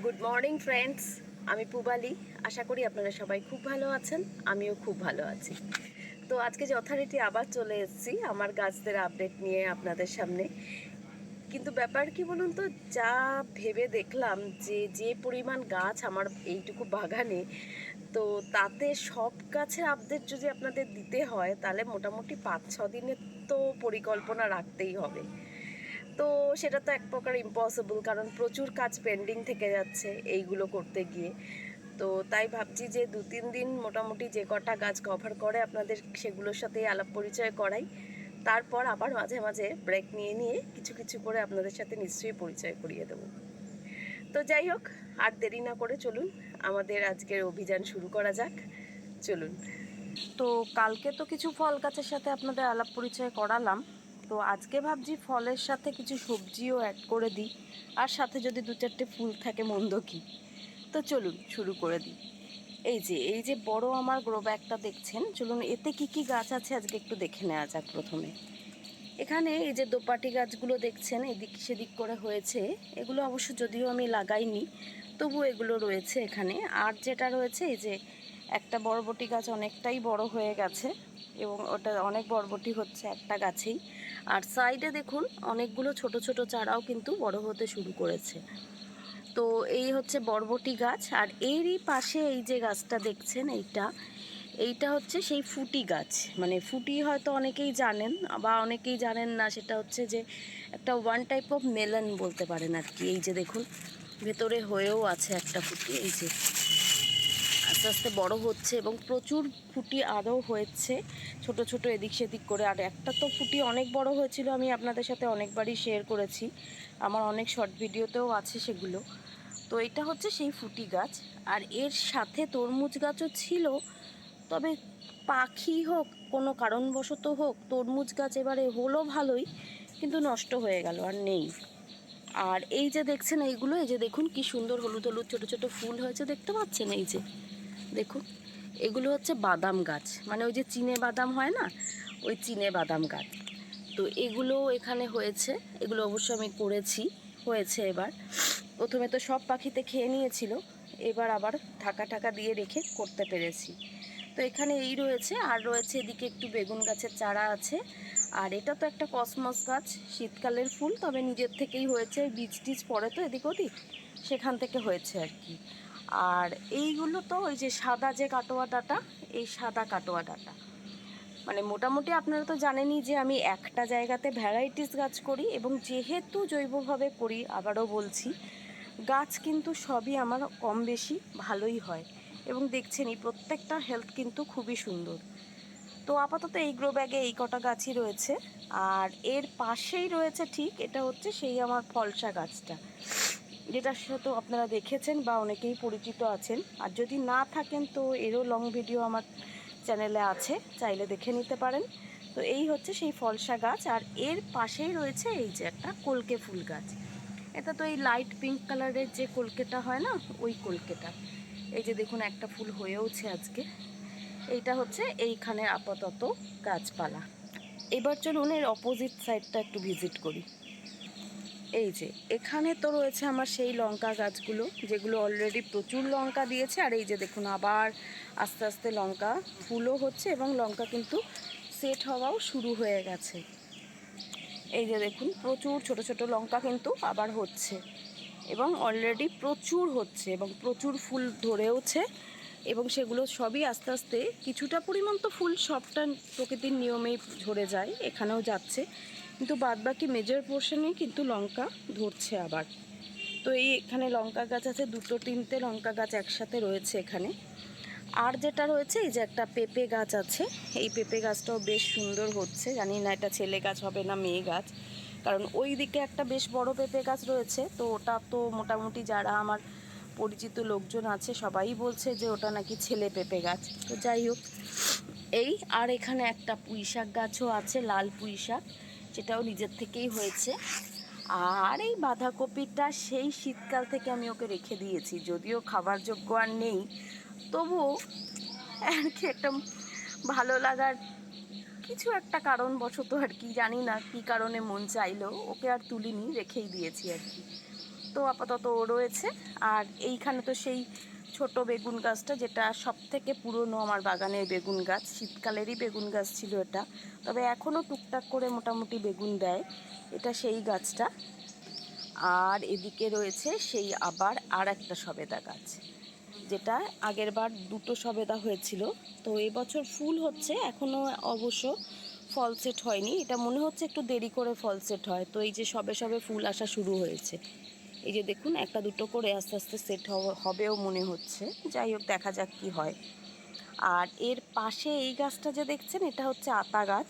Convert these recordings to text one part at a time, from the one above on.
Good morning friends, আমি পুবালি। আশা করি আপনারা সবাই খুব ভালো আছেন, আমিও খুব ভালো আছি। তো আজকে যথারীতি আবার চলে এসেছি আমার গাছদের আপডেট নিয়ে আপনাদের সামনে। কিন্তু ব্যাপার কি বলুন তো, যা ভেবে দেখলাম যে যে পরিমাণ গাছ আমার এইটুকু বাগানে, তো তাতে সব গাছের আপডেট যদি আপনাদের দিতে হয় তাহলে মোটামুটি 5-6 দিনের তো পরিকল্পনা রাখতেই হবে। তো সেটা তো এক প্রকার ইম্পসিবল, কারণ প্রচুর কাজ পেন্ডিং থেকে যাচ্ছে এইগুলো করতে গিয়ে। তো তাই ভাবছি যে 2-3 দিন মোটামুটি যে কটা গাছ কভার করে আপনাদের সেগুলোর সাথেই আলাপ পরিচয় করাই। তারপর আবার মাঝে মাঝে ব্রেক নিয়ে নিয়ে কিছু কিছু করে আপনাদের সাথে নিশ্চয়ই পরিচয় করিয়ে দেবো। তো যাই হোক, আর দেরি না করে চলুন আমাদের আজকের অভিযান শুরু করা যাক। চলুন। তো কালকে তো কিছু ফল গাছের সাথে আপনাদের আলাপ পরিচয় করালাম, তো আজকে ভাবছি ফলের সাথে কিছু সবজিও অ্যাড করে দিই, আর সাথে যদি 2-4টে ফুল থাকে মন্দ কি। তো চলুন শুরু করে দিই। এই যে বড় আমার গ্রো ব্যাগটা দেখছেন, চলুন এতে কি কি গাছ আছে আজকে একটু দেখে নেওয়া যাক। প্রথমে এখানে এই যে দোপাটি গাছগুলো দেখছেন এদিক সেদিক করে হয়েছে, এগুলো অবশ্য যদিও আমি লাগাইনি, তবু এগুলো রয়েছে এখানে। আর যেটা রয়েছে এই যে একটা বরবটি গাছ অনেকটাই বড় হয়ে গেছে এবং ওটা অনেক বরবটি হচ্ছে একটা গাছেই। আর সাইডে দেখুন অনেকগুলো ছোট ছোট চারাও কিন্তু বড় হতে শুরু করেছে। তো এই হচ্ছে বরবটি গাছ। আর এরই পাশে এই যে গাছটা দেখছেন এইটা হচ্ছে সেই ফুটি গাছ। মানে ফুটি হয়তো অনেকেই জানেন বা অনেকেই জানেন না, সেটা হচ্ছে যে একটা ওয়ান টাইপ অফ মেলন বলতে পারেন আর কি। এই যে দেখুন ভেতরে হয়েও আছে একটা ফুটি, এই যে আস্তে আস্তে বড় হচ্ছে এবং প্রচুর ফুটি আরও হয়েছে ছোট ছোট এদিক সেদিক করে। আর একটা তো ফুটি অনেক বড় হয়েছিল, আমি আপনাদের সাথে অনেকবারই শেয়ার করেছি, আমার অনেক শর্ট ভিডিওতেও আছে সেগুলো। তো এটা হচ্ছে সেই ফুটি গাছ। আর এর সাথে তরমুজ গাছও ছিল, তবে পাখি হোক কোনো কারণবশত হোক তরমুজ গাছ এবারে হলো ভালোই, কিন্তু নষ্ট হয়ে গেল আর নেই। আর এই যে দেখছেন এইগুলো, এই যে দেখুন কি সুন্দর হলুদ হলুদ ছোট ছোট ফুল হয়েছে, দেখতে পাচ্ছেন? এই যে দেখুন এগুলো হচ্ছে বাদাম গাছ, মানে ওই যে চিনে বাদাম হয় না, ওই চিনে বাদাম গাছ। তো এগুলো এখানে হয়েছে, এগুলো অবশ্য আমি করেছি, হয়েছে এবার। প্রথমে তো সব পাখিতে খেয়ে নিয়েছিল, এবার আবার ঢাকা ঢাকা দিয়ে রেখে করতে পেরেছি। তো এখানে এই রয়েছে, আর রয়েছে এদিকে একটু বেগুন গাছের চারা আছে। আর এটা তো একটা কসমস গাছ, শীতকালের ফুল, তবে নিজের থেকেই হয়েছে, বীজ টিজ পড়ে তো এদিক ওদিক, সেখান থেকে হয়েছে আর কি। আর এইগুলো তো ওই যে সাদা যে কাটোয়া ডাঁটা, এই সাদা কাটোয়া ডাঁটা। মানে মোটামুটি আপনারা তো জানেনই যে আমি একটা জায়গাতে ভ্যারাইটিস গাছ করি, এবং যেহেতু জৈবভাবে করি, আবারও বলছি, গাছ কিন্তু সবই আমার কম বেশি ভালোই হয়, এবং দেখছেনই প্রত্যেকটার হেলথ কিন্তু খুবই সুন্দর। তো আপাতত এই গ্রো ব্যাগে এই কটা গাছই রয়েছে। আর এর পাশেই রয়েছে, ঠিক এটা হচ্ছে সেই আমার ফলসা গাছটা, যেটার সাথে আপনারা দেখেছেন বা অনেকেই পরিচিত আছেন। আর যদি না থাকেন তো এরও লং ভিডিও আমার চ্যানেলে আছে, চাইলে দেখে নিতে পারেন। তো এই হচ্ছে সেই ফলসা গাছ। আর এর পাশেই রয়েছে এই যে একটা কলকে ফুল গাছ। এটা তো এই লাইট পিঙ্ক কালারের যে কলকেটা হয় না, ওই কলকেটা। এই যে দেখুন একটা ফুল হয়েওছে আজকে। এইটা হচ্ছে এইখানে আপাতত গাছপালা। এবার চলুন এর অপোজিট সাইডটা একটু ভিজিট করি। এই যে এখানে তো রয়েছে আমার সেই লঙ্কা গাছগুলো, যেগুলো অলরেডি প্রচুর লঙ্কা দিয়েছে। আর এই যে দেখুন আবার আস্তে আস্তে লঙ্কা ফুলও হচ্ছে এবং লঙ্কা কিন্তু সেট হওয়াও শুরু হয়ে গেছে। এই যে দেখুন প্রচুর ছোট ছোট লঙ্কা কিন্তু আবার হচ্ছে, এবং অলরেডি প্রচুর হচ্ছে এবং প্রচুর ফুল ধরেওছে, এবং সেগুলো সবই আস্তে আস্তে কিছুটা পরিমাণ তো ফুল সবটা প্রকৃতির নিয়মেই ঝরে যায়, এখানেও যাচ্ছে, কিন্তু বাদবাকি মেজর পোর্শনেই কিন্তু লঙ্কা ধরছে আবার। তো এই এখানে লঙ্কা গাছ আছে, 2-3টে লঙ্কা গাছ একসাথে রয়েছে এখানে। আর যেটা রয়েছে এই যে একটা পেঁপে গাছ আছে, এই পেঁপে গাছটাও বেশ সুন্দর হচ্ছে, জানি না এটা ছেলে গাছ হবে না মেয়ে গাছ, কারণ ওই দিকে একটা বেশ বড় পেঁপে গাছ রয়েছে। তো ওটা তো মোটামুটি যারা আমার পরিচিত লোকজন আছে সবাই বলছে যে ওটা নাকি ছেলে পেঁপে গাছ। তো যাই হোক, এই আর এখানে একটা পুঁই শাক গাছও আছে, লাল পুঁই শাক, যেটাও নিজের থেকেই হয়েছে। আর এই বাঁধাকপিটা সেই শীতকাল থেকে আমি ওকে রেখে দিয়েছি, যদিও খাবার যোগ্য আর নেই, তবুও আর কি একটা ভালো লাগার কিছু একটা কারণবশত আর কি, জানি না কী কারণে মন চাইলো, ওকে আর তুলিনি, রেখেই দিয়েছি আর কি। তো তো আপাতত ও রয়েছে। আর এইখানে তো সেই ছোট বেগুন গাছটা, যেটা সব থেকে পুরনো আমার বাগানের বেগুন গাছ, শীতকালেরই বেগুন গাছ ছিল এটা, তবে এখনও টুকটাক করে মোটামুটি বেগুন দেয়, এটা সেই গাছটা। আর এদিকে রয়েছে সেই আবার আর একটা সবেদা গাছ, যেটা আগের বার দুটো সবেদা হয়েছিল। তো এবছর ফুল হচ্ছে, এখনও অবশ্য ফল সেট হয়নি, এটা মনে হচ্ছে একটু দেরি করে ফল সেট হয়। তো এই যে সবে সবে ফুল আসা শুরু হয়েছে, এই যে দেখুন একটা দুটো করে আস্তে আস্তে সেট হবেও মনে হচ্ছে। যাই হোক, দেখা যাক কি হয়। আর এর পাশে এই গাছটা যে দেখছেন, এটা হচ্ছে আতা গাছ।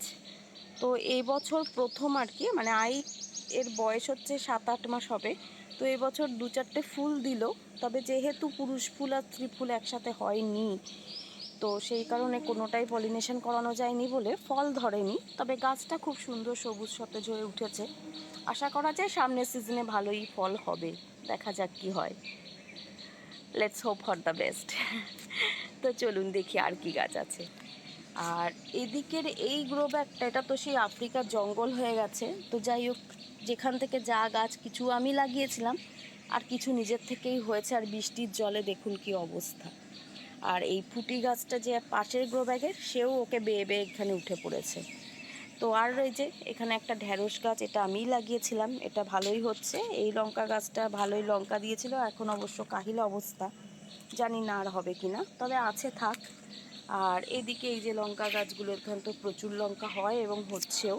তো এই বছর প্রথম আর কি, মানে এর বয়স হচ্ছে 7-8 মাস হবে। তো এবছর 2-4টে ফুল দিল, তবে যেহেতু পুরুষ ফুল আর স্ত্রী ফুল একসাথে হয়নি, তো সেই কারণে কোনোটাই পলিনেশন করানো যায়নি বলে ফল ধরেনি। তবে গাছটা খুব সুন্দর সবুজ সতেজ হয়ে উঠেছে। আশা করা যায় সামনের সিজনে ভালোই ফল হবে, দেখা যাক কি হয়। Let's hope for the best. তো চলুন দেখি আর কি গাছ আছে। আর এদিকের এই গ্রো ব্যাগটা, এটা তো সেই আফ্রিকার জঙ্গল হয়ে গেছে। তো যাই হোক, যেখান থেকে যা গাছ, কিছু আমি লাগিয়েছিলাম আর কিছু নিজের থেকেই হয়েছে। আর বৃষ্টির জলে দেখুন কি অবস্থা। আর এই ফুটি গাছটা যে পাশের গ্রো ব্যাগের, সেও ওকে বেয়ে বেয়ে এখানে উঠে পড়েছে। তো আর ওই যে এখানে একটা ঢ্যাঁড়স গাছ, এটা আমিই লাগিয়েছিলাম, এটা ভালোই হচ্ছে। এই লঙ্কা গাছটা ভালোই লঙ্কা দিয়েছিল, এখন অবশ্য কাহিল অবস্থা, জানি না আর হবে কি না, তবে আছে থাক। আর এদিকে এই যে লঙ্কা গাছগুলো, এখানে তো প্রচুর লঙ্কা হয় এবং হচ্ছেও,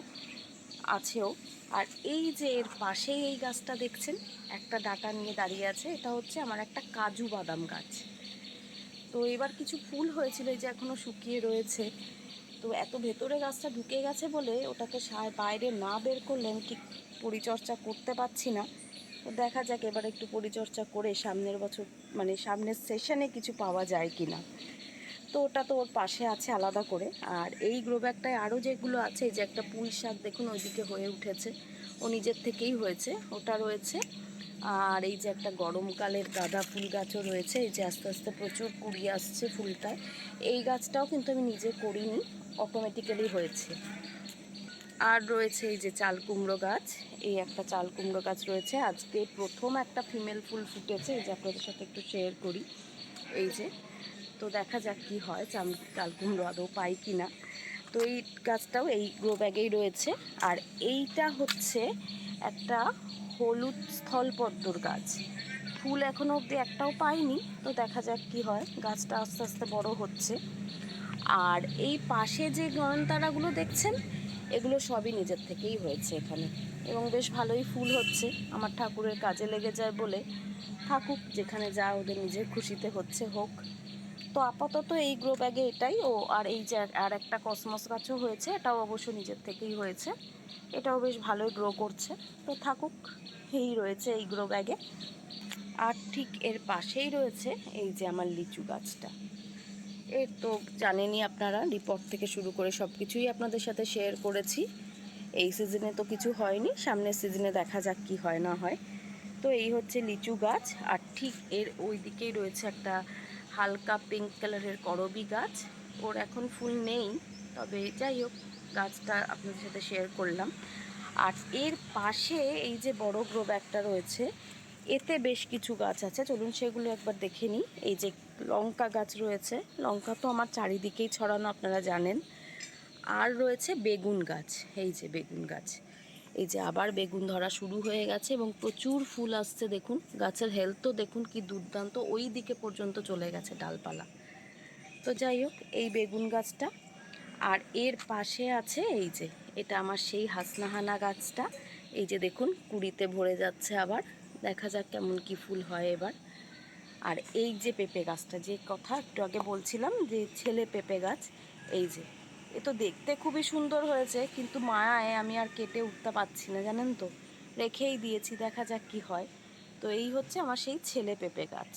আছেও। আর এই যে এর পাশেই এই গাছটা দেখছেন, একটা ডাঁটা নিয়ে দাঁড়িয়ে আছে, এটা হচ্ছে আমার একটা কাজু বাদাম গাছ। তো এবার কিছু ফুল হয়েছিল, এই যে এখনও শুকিয়ে রয়েছে। তো এত ভেতরে গাছটা ঢুকে গেছে বলে ওটাকে বাইরে না বের করলে আমি ঠিক পরিচর্যা করতে পারছি না। তো দেখা যাক এবার একটু পরিচর্যা করে সামনের বছর, মানে সামনের সেশনে কিছু পাওয়া যায় কি না। তো ওটা তো ওর পাশে আছে আলাদা করে। আর এই গ্রো ব্যাগটায় আরও যেগুলো আছে, যে একটা পুঁই শাক দেখুন ওইদিকে হয়ে উঠেছে, ও নিজের থেকেই হয়েছে, ওটা রয়েছে। আর এই যে একটা গরমকালের গাঁদা ফুল গাছও রয়েছে, এই যে আস্তে আস্তে প্রচুর কুড়ি আসছে ফুলটায়। এই গাছটাও কিন্তু আমি নিজে করিনি, অটোমেটিক্যালি হয়েছে। আর রয়েছে এই যে চাল কুমড়ো গাছ, এই একটা চাল কুমড়ো গাছ রয়েছে। আজকে প্রথম একটা ফিমেল ফুল ফুটেছে, এই যে আপনাদের সাথে একটু শেয়ার করি, এই যে। তো দেখা যাক কি হয়, চাল কুমড়ো আদৌ পাই কি না। তো এই গাছটাও এই গ্রো ব্যাগেই রয়েছে। আর এইটা হচ্ছে একটা হলুদ স্থলপদ্মর গাছ, ফুল এখনও অবধি একটাও পাইনি। তো দেখা যাক কি হয়, গাছটা আস্তে আস্তে বড় হচ্ছে। আর এই পাশে যে নয়নতারাগুলো দেখছেন, এগুলো সবই নিজের থেকেই হয়েছে এখানে, এবং বেশ ভালোই ফুল হচ্ছে। আমার ঠাকুরের কাজে লেগে যায় বলে থাকুক, যেখানে যা ওদের নিজের খুশিতে হচ্ছে হোক। তো আপাতত এই গ্রো ব্যাগে এটাই। ও আর এই যে আর একটা কসমস গাছও হয়েছে, এটাও অবশ্য নিজের থেকেই হয়েছে, এটাও বেশ ভালোই গ্রো করছে। তো থাকুক, এই রয়েছে এই গ্রো ব্যাগে। আর ঠিক এর পাশেই রয়েছে এই যে আমার লিচু গাছটা। এর তো জানেনই আপনারা, রিপোর্ট থেকে শুরু করে সব কিছুই আপনাদের সাথে শেয়ার করেছি। এই সিজনে তো কিছু হয়নি, সামনের সিজনে দেখা যাক কি হয় না হয়। তো এই হচ্ছে লিচু গাছ। আর ঠিক এর ওই দিকেই রয়েছে একটা হালকা পিঙ্ক কালারের করবি গাছ, ওর এখন ফুল নেই, তবে যাই হোক, গাছটা আপনাদের সাথে শেয়ার করলাম। আর এর পাশে এই যে বড় গ্রো ব্যাগটা রয়েছে, এতে বেশ কিছু গাছ আছে, চলুন সেগুলো একবার দেখে নিই। এই যে লঙ্কা গাছ রয়েছে, লঙ্কা তো আমার চারিদিকেই ছড়ানো, আপনারা জানেন। আর রয়েছে বেগুন গাছ, এই যে বেগুন গাছ, এই যে আবার বেগুন ধরা শুরু হয়ে গেছে এবং প্রচুর ফুল আসছে। দেখুন গাছের হেলথও দেখুন কি দুর্দান্ত, ওই দিকে পর্যন্ত চলে গেছে ডালপালা। তো যাই হোক, এই বেগুন গাছটা। আর এর পাশে আছে এই যে, এটা আমার সেই হাসনাহানা গাছটা, এই যে দেখুন কুড়িতে ভরে যাচ্ছে আবার, দেখা যাক কেমন কি ফুল হয় এবার। আর এই যে পেঁপে গাছটা, যে কথা একটু আগে বলছিলাম যে ছেলে পেঁপে গাছ, এই যে, এ তো দেখতে খুবই সুন্দর হয়েছে, কিন্তু মায়ায় আমি আর কেটে উঠতে পারছি না, জানেন তো, রেখেই দিয়েছি, দেখা যাক কি হয়। তো এই হচ্ছে আমার সেই ছেলে পেঁপে গাছ।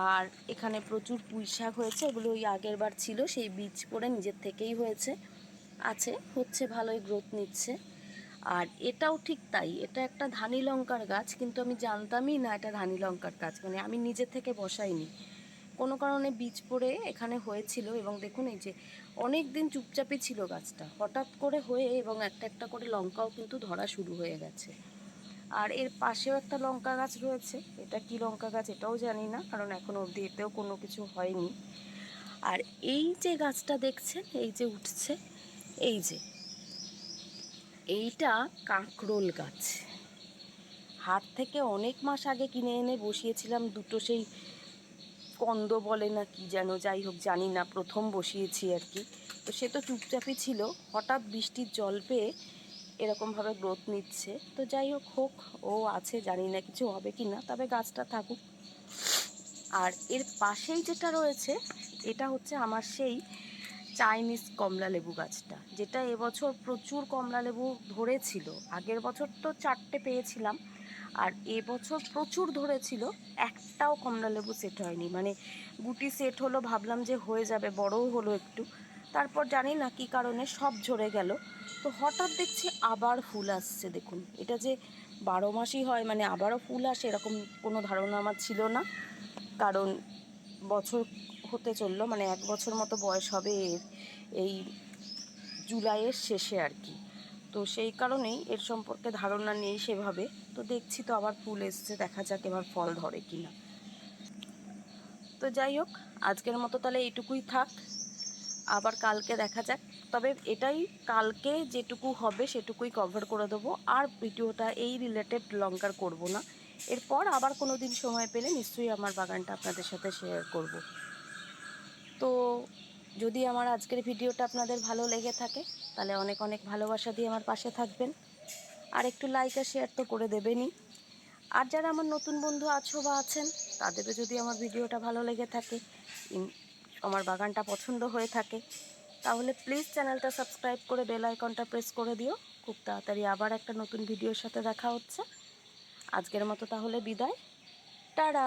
আর এখানে প্রচুর পুঁই শাক হয়েছে, এগুলো ওই আগের বার ছিল, সেই বীজ পড়ে নিজের থেকেই হয়েছে, আছে, হচ্ছে, ভালোই গ্রোথ নিচ্ছে। আর এটাও ঠিক তাই, এটা একটা ধানি লঙ্কার গাছ, কিন্তু আমি জানতামই না এটা ধানি লঙ্কার গাছ, মানে আমি নিজে থেকে বসাইনি, কোনো কারণে বীজ পড়ে এখানে হয়েছিল। এবং দেখুন এই যে অনেক দিন চুপচাপই ছিল গাছটা, হঠাৎ করে হয়ে এবং একটা একটা করে লঙ্কাও কিন্তু ধরা শুরু হয়ে গেছে। আর এর পাশেও একটা লঙ্কা গাছ রয়েছে, এটা কি লঙ্কা গাছ এটাও জানি না, কারণ এখনো অবধি এতেও কোনো কিছু হয়নি। আর এই যে গাছটা দেখছেন, এই যে উঠছে, এই যে এইটা কাঁকরোল গাছ। হাট থেকে অনেক মাস আগে কিনে এনে বসিয়েছিলাম দুটো, সেই কন্দ বলে না কি যেন, যাই হোক জানি না, প্রথম বসিয়েছি আর কি। তো সে তো চুপচাপই ছিল, হঠাৎ বৃষ্টির জল পেয়ে এরকমভাবে গ্রোথ নিচ্ছে। তো যাই হোক, হোক, ও আছে, জানি না কিছু হবে কি না, তবে গাছটা থাকুক। আর এর পাশেই যেটা রয়েছে, এটা হচ্ছে আমার সেই চাইনিজ কমলা লেবু গাছটা, যেটা এবছর প্রচুর কমলা লেবু ধরেছিল। আগের বছর তো 4টে পেয়েছিলাম, আর এবছর প্রচুর ধরেছিল, একটাও কমলা লেবু সেট হয়নি। মানে গুটি সেট হলো, ভাবলাম যে হয়ে যাবে, বড়ও হলো একটু, তারপর জানি না কী কারণে সব ঝরে গেল। তো হঠাৎ দেখছি আবার ফুল আসছে। দেখুন, এটা যে 12 মাসই হয়, মানে আবারও ফুল আসে এরকম কোনো ধারণা আমার ছিল না। কারণ বছর হতে চললো, মানে 1 বছর মতো বয়স হবে এর, এই জুলাইয়ের শেষে আর কি। তো সেই কারণেই এর সম্পর্কে ধারণা নেই সেভাবে। তো দেখছি তো আবার ফুল এসছে, দেখা যাক এবার ফল ধরে কি না। তো যাই হোক, আজকের মতো তাহলে এইটুকুই থাক, আবার কালকে দেখা যাক। তবে এটাই, কালকে যেটুকু হবে সেটুকুই কভার করে দেবো, আর ভিডিওটা এই রিলেটেড লঙ্কার করব না। এরপর আবার কোনো দিন সময় পেলে নিশ্চয়ই আমার বাগানটা আপনাদের সাথে শেয়ার করব। তো যদি আমার আজকের ভিডিওটা আপনাদের ভালো লেগে থাকে, তাহলে অনেক অনেক ভালোবাসা দিয়ে আমার পাশে থাকবেন, আর একটু লাইক আর শেয়ার তো করে দেবেনই। আর যারা আমার নতুন বন্ধু আছো বা আছেন, তাদেরও যদি আমার ভিডিওটা ভালো লেগে থাকে, আমার বাগানটা পছন্দ হয়ে থাকে, তাহলে প্লিজ চ্যানেলটা সাবস্ক্রাইব করে বেল আইকনটা প্রেস করে দিও। খুব তাড়াতাড়ি আবার একটা নতুন ভিডিওর সাথে দেখা হচ্ছে। আজকের মতো তাহলে বিদায়, টাটা।